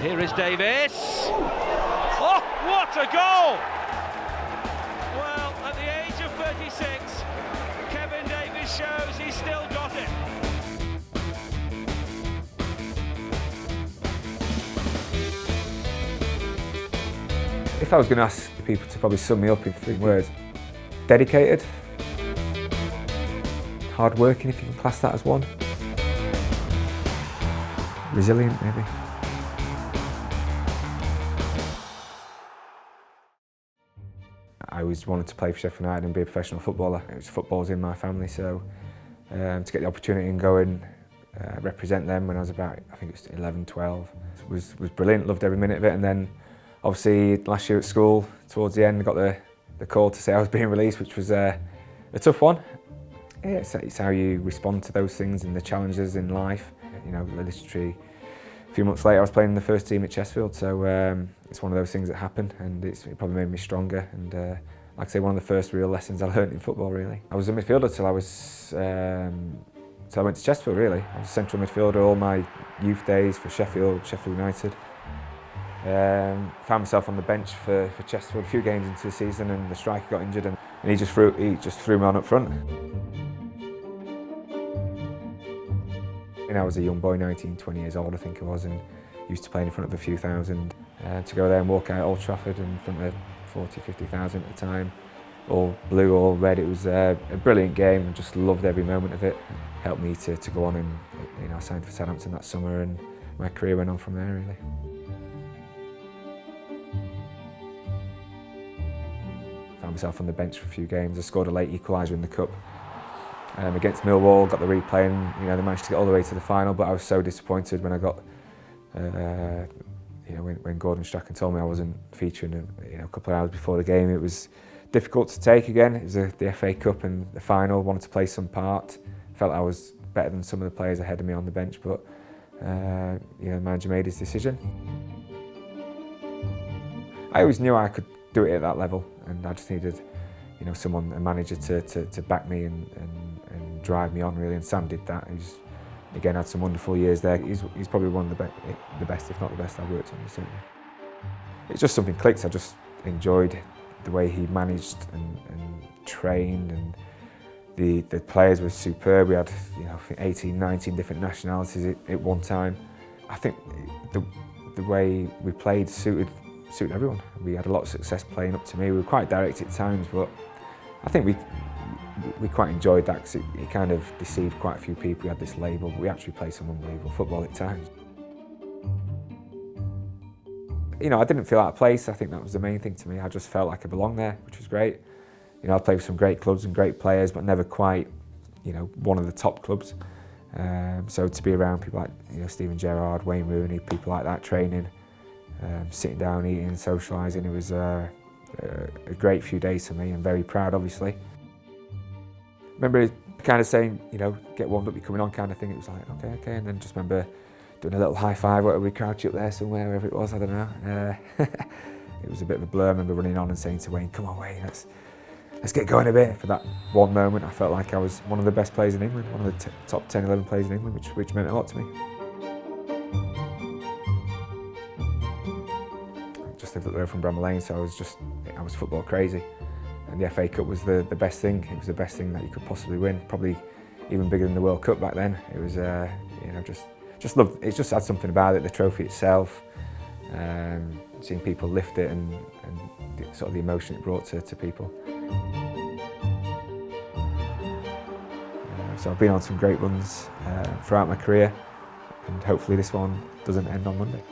Here is Davies. Oh, what a goal! Well, at the age of 36, Kevin Davies shows he's still got it. If I was going to ask people to probably sum me up in 3 words: dedicated, hard-working, if you can class that as one, resilient maybe. I always wanted to play for Sheffield United and be a professional footballer. Football's in my family, so to get the opportunity and go and represent them when I was about, I think it was 11, 12, was brilliant. Loved every minute of it. And then obviously last year at school, towards the end, I got the call to say I was being released, which was a tough one. Yeah, it's how you respond to those things and the challenges in life. You know, literally a few months later I was playing in the first team at Chesterfield, so it's one of those things that happened, and it probably made me stronger. And like I say, one of the first real lessons I learned in football, really. I was a midfielder till I was, till I went to Chesterfield, really. I was a central midfielder all my youth days for Sheffield United. Found myself on the bench for Chesterfield a few games into the season, and the striker got injured, and he just threw me on up front. And I was a young boy, 19, 20 years old I think I was, and used to play in front of a few thousand. To go there and walk out Old Trafford in front of 40, 50,000 at the time, all blue, all red, it was a brilliant game. I just loved every moment of it. It helped me to go on, and I signed for Southampton that summer, and my career went on from there, really. Found myself on the bench for a few games. I scored a late equaliser in the cup against Millwall, got the replay, and they managed to get all the way to the final, but I was so disappointed when I got when Gordon Strachan told me I wasn't featuring a couple of hours before the game. It was difficult to take again. It was the FA Cup and the final. Wanted to play some part. Felt I was better than some of the players ahead of me on the bench, but the manager made his decision. I always knew I could do it at that level, and I just needed someone, a manager, to back me and drive me on, really, and Sam did that. He's again had some wonderful years there. He's probably one of the best, if not the best, I've worked on, certainly. It's just something clicked. I just enjoyed the way he managed and trained, and the players were superb. We had 18, 19 different nationalities at one time. I think the way we played suited everyone. We had a lot of success playing up to me. We were quite direct at times, but I think we quite enjoyed that, because it kind of deceived quite a few people. We had this label, but we actually played some unbelievable football at times. I didn't feel out of place. I think that was the main thing to me. I just felt like I belonged there, which was great. I played with some great clubs and great players, but never quite, one of the top clubs. So to be around people like Steven Gerrard, Wayne Rooney, people like that, training, sitting down, eating, socialising, it was a great few days for me, and very proud, obviously. I remember kind of saying, get warmed up, you're coming on, kind of thing. It was like, okay, and then just remember doing a little high five, where we crouch up there somewhere, wherever it was, I don't know. It was a bit of a blur. I remember running on and saying to Wayne, come on Wayne, let's get going a bit. For that one moment, I felt like I was one of the best players in England, one of the top 10, 11 players in England, which meant a lot to me. I just lived up the road from Bramall Lane, so I was football crazy. And the FA Cup was the best thing. It was the best thing that you could possibly win. Probably even bigger than the World Cup back then. It was, just loved. It just had something about it. The trophy itself, seeing people lift it, and sort of the emotion it brought to people. So I've been on some great runs throughout my career, and hopefully this one doesn't end on Monday.